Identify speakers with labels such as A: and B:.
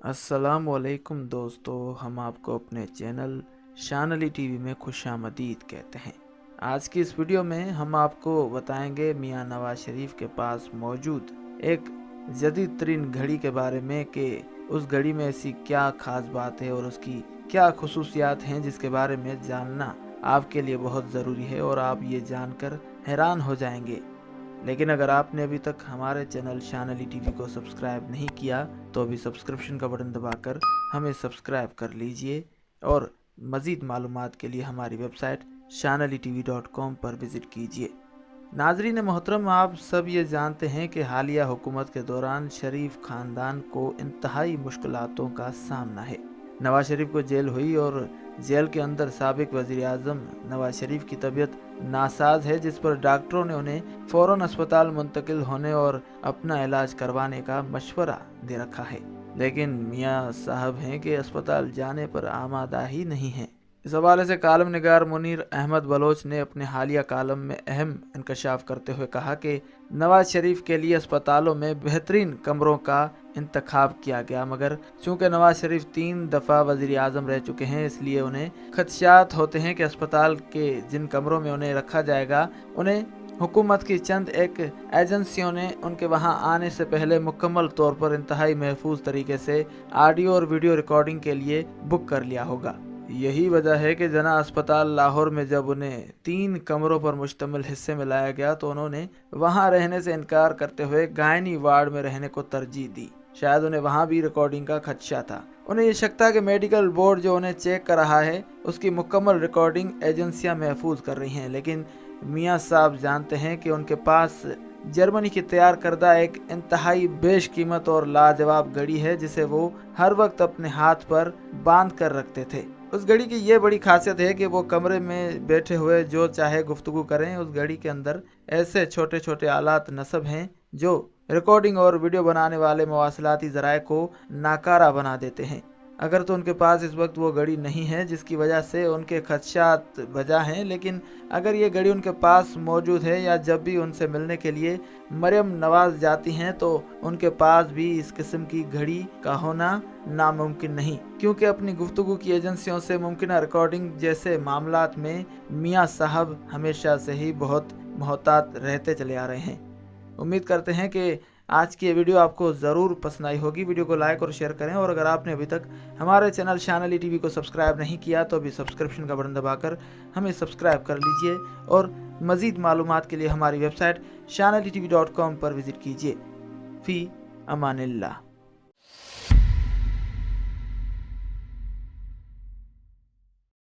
A: अस्सलामुअलैकुम दोस्तों, हम आपको अपने चैनल शान अली टीवी में खुशामदीद कहते हैं। आज की इस वीडियो में हम आपको बताएंगे मियां नवाज शरीफ के पास मौजूद एक जदीद तरीन घड़ी के बारे में कि उस घड़ी में ऐसी क्या खास बात है और उसकी क्या खुसूसियात हैं जिसके बारे में जानना आपके लिए बहुत ज़रूरी है और आप ये जानकर हैरान हो जाएंगे। लेकिन अगर आपने अभी तक हमारे चैनल शान अली टीवी को सब्सक्राइब नहीं किया तो अभी सब्सक्रिप्शन का बटन दबाकर हमें सब्सक्राइब कर लीजिए और मज़ीद मालूमात के लिए हमारी वेबसाइट shanalitv.com पर विज़िट कीजिए। नाज़रीन मोहतरम, आप सब ये जानते हैं कि हालिया हुकूमत के दौरान शरीफ ख़ानदान को इंतहाई मुश्किलातों का सामना है। नवाज शरीफ को जेल हुई और जेल के अंदर साबिक वज़ीर आज़म नवाज शरीफ की तबीयत नासाज है, जिस पर डॉक्टरों ने उन्हें फ़ौरन अस्पताल मुंतकिल होने और अपना इलाज करवाने का मशवरा दे रखा है। लेकिन मियाँ साहब हैं कि अस्पताल जाने पर आमादा ही नहीं हैं। इस हवाले से कालम निगार मुनीर अहमद बलोच ने अपने हालिया कालम में अहम इंकशाफ करते हुए कहा कि नवाज शरीफ के लिए अस्पतालों में बेहतरीन कमरों का इंतखाब किया गया, मगर चूंकि नवाज शरीफ 3 दफ़ा वज़ीर आज़म रह चुके हैं, इसलिए उन्हें खदशात होते हैं कि अस्पताल के जिन कमरों में उन्हें रखा जाएगा उन्हें हुकूमत की चंद एक एजेंसियों ने उनके वहां आने से पहले मुकम्मल तौर पर इंतहाई महफूज तरीके से ऑडियो और वीडियो रिकॉर्डिंग के लिए बुक कर लिया होगा। यही वजह है कि जना अस्पताल लाहौर में जब उन्हें 3 कमरों पर मुश्तमिल हिस्से में लाया गया तो उन्होंने वहां रहने से इनकार करते हुए गायनी वार्ड में रहने को तरजीह दी। शायद उन्हें वहां भी रिकॉर्डिंग का खदशा था। उन्हें ये शक था कि मेडिकल बोर्ड जो उन्हें चेक कर रहा है उसकी मुकम्मल रिकॉर्डिंग एजेंसियां महफूज कर रही हैं। लेकिन मियाँ साहब जानते हैं कि उनके पास जर्मनी की तैयार करदा एक इंतहाई बेशकीमत और लाजवाब घड़ी है जिसे वो हर वक्त अपने हाथ पर बांध कर रखते थे। उस घड़ी की ये बड़ी खासियत है कि वो कमरे में बैठे हुए जो चाहे गुफ्तगू करें। उस घड़ी के अंदर ऐसे छोटे छोटे आलात नस्ब हैं जो रिकॉर्डिंग और वीडियो बनाने वाले मवासलाती ज़राए को नाकारा बना देते हैं। अगर तो उनके पास इस वक्त वो घड़ी नहीं है जिसकी वजह से उनके खदशात बजा हैं, लेकिन अगर ये घड़ी उनके पास मौजूद है या जब भी उनसे मिलने के लिए मरियम नवाज जाती हैं तो उनके पास भी इस किस्म की घड़ी का होना नामुमकिन नहीं, क्योंकि अपनी गुफ्तगू की एजेंसियों से मुमकिन रिकॉर्डिंग जैसे मामलात में मियाँ साहब हमेशा से ही बहुत मोहतात रहते चले आ रहे हैं। उम्मीद करते हैं कि आज की ये वीडियो आपको ज़रूर पसंद आई होगी। वीडियो को लाइक और शेयर करें और अगर आपने अभी तक हमारे चैनल शान अली टीवी को सब्सक्राइब नहीं किया तो अभी सब्सक्रिप्शन का बटन दबाकर हमें सब्सक्राइब कर लीजिए और मज़ीद मालूमात के लिए हमारी वेबसाइट shanalitv.com पर विज़िट कीजिए। फ़ी अमानिल्लाह।